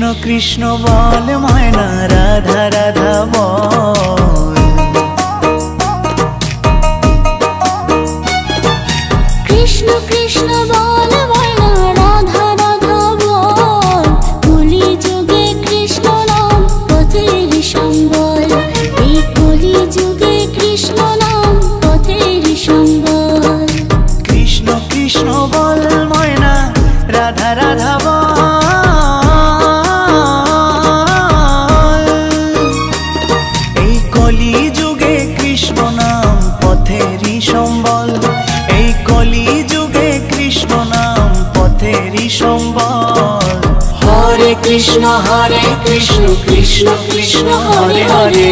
कृष्ण कृष्ण बोल मयना राधा राधा बोल। कृष्ण कृष्ण बोल मयना राधा राधा बोल। कलि जुगे कृष्ण नाम पथेर सम्बल। এই কলি যুগে কৃষ্ণ নাম পথের সম্বল। कृष्ण कृष्ण बोल मयना राधा राधा बोल। এই কলি যুগে কৃষ্ণ নাম পথেরই সম্বল। এই কলি যুগে কৃষ্ণ নাম পথেরই সম্বল। হরে কৃষ্ণ কৃষ্ণ কৃষ্ণ হরে হরে।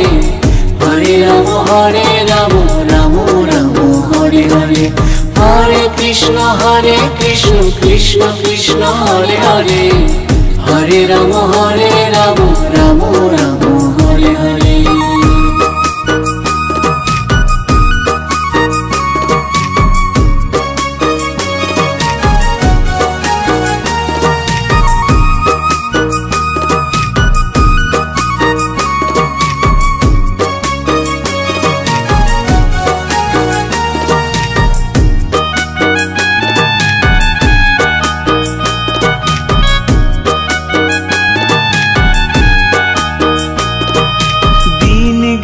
হরে রাম রাম রাম হরে হরে। হরে কৃষ্ণ কৃষ্ণ কৃষ্ণ হরে হরে। হরে রাম রাম রাম হরে হরে।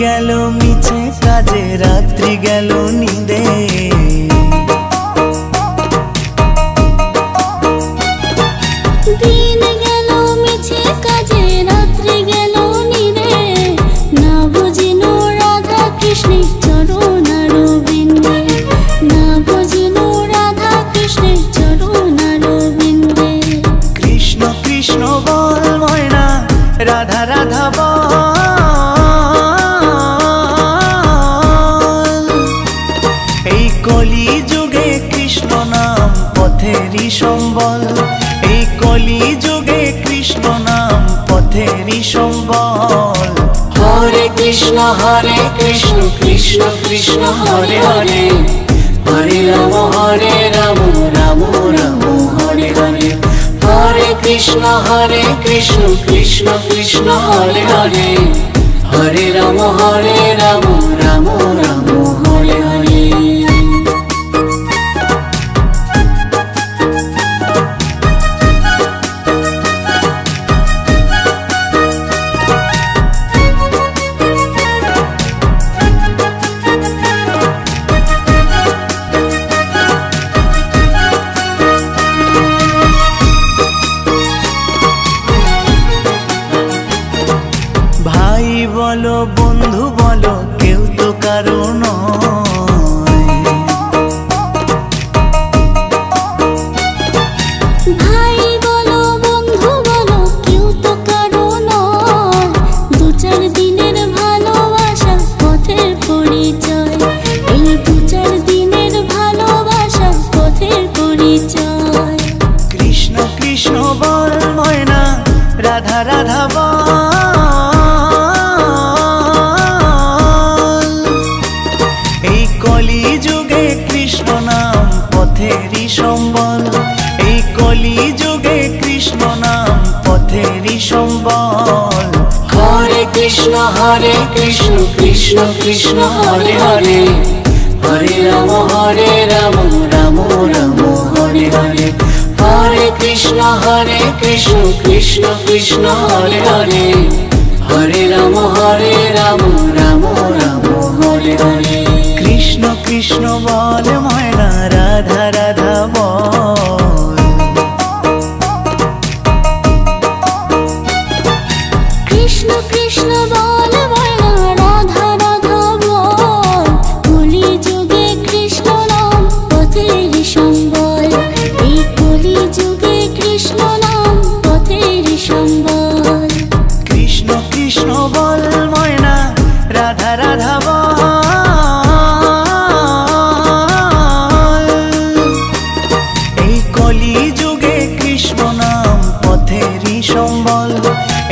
গেল মিছে কাজে রাত্রি গেল নিদে। দিন গেল মিছে কাজে রাত্রি গেল নিদে। না বুঝিনো রাধা কৃষ্ণের চরণ অরবিন্দে। না বুঝিনো রাধা কৃষ্ণের চরণ অরবিন্দে। কৃষ্ণ কৃষ্ণ বল ময়না রাধা রাধা বল। কলি যুগে কৃষ্ণ নাম পথেরই সম্বল। এই কলি যুগে কৃষ্ণ নাম পথেরই সম্বল। হরে কৃষ্ণ কৃষ্ণ কৃষ্ণ হরে হরে। হরে রাম রাম রাম হরে হরে। হরে কৃষ্ণ কৃষ্ণ কৃষ্ণ হরে হরে। হরে রাম রাম রাম হরে হরে। ভাই বলো বন্ধু বলো কেউ তো কারো নয়। ভাই বলো বন্ধু বলো কেউ তো কারো নয়। দু চার দিনের ভালোবাসা পথের পরিচয়। এই দু চার দিনের ভালোবাসা পথের পরিচয়। কৃষ্ণ কৃষ্ণ বল ময়না রাধা রাধা বল। এই কলি যুগে কৃষ্ণ নাম পথেরই সম্বল। এই কলি যুগে কৃষ্ণ নাম পথেরই সম্বল। হরে কৃষ্ণ কৃষ্ণ কৃষ্ণ হরে হরে। হরে রাম রাম রাম হরে হরে। হরে কৃষ্ণ কৃষ্ণ কৃষ্ণ হরে হরে। হরে রাম রাম রাম হরে হরে। কৃষ্ণ কৃষ্ণ বল ময়না রাধা রাধা বল। কৃষ্ণ কৃষ্ণ বল ময়না রাধা রাধা বল। কলি যুগে কৃষ্ণ নাম পথের সম্বল। এই কলি যুগে কৃষ্ণ নাম পথের সম্বল। কৃষ্ণ কৃষ্ণ বল ময়না রাধা রাধা বল। এই কলি যুগে কৃষ্ণ নাম পথেরই সম্বল।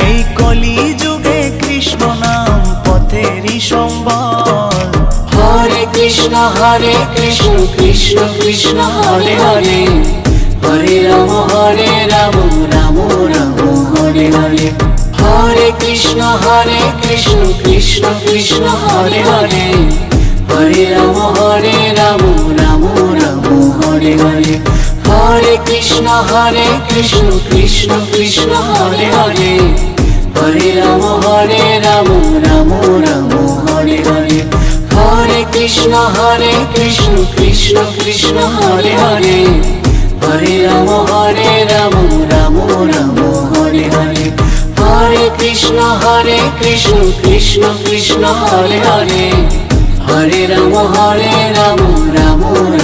এই কলি যুগে কৃষ্ণ নাম পথেরই সম্বল। হরে কৃষ্ণ কৃষ্ণ কৃষ্ণ হরে হরে। হরে রাম রাম রাম হরে হরে হরে হরে কৃষ্ণ কৃষ্ণ কৃষ্ণ হরে হরে হরে রাম রাম রাম হরে হরে হরে কৃষ্ণ কৃষ্ণ কৃষ্ণ হরে হরে হরে রাম রাম রাম হরে হরে হরে কৃষ্ণ কৃষ্ণ কৃষ্ণ হরে হরে হরে রাম রাম রাম হরে হরে হরে কৃষ্ণ কৃষ্ণ কৃষ্ণ হরে হরে হরে রাম রাম রাম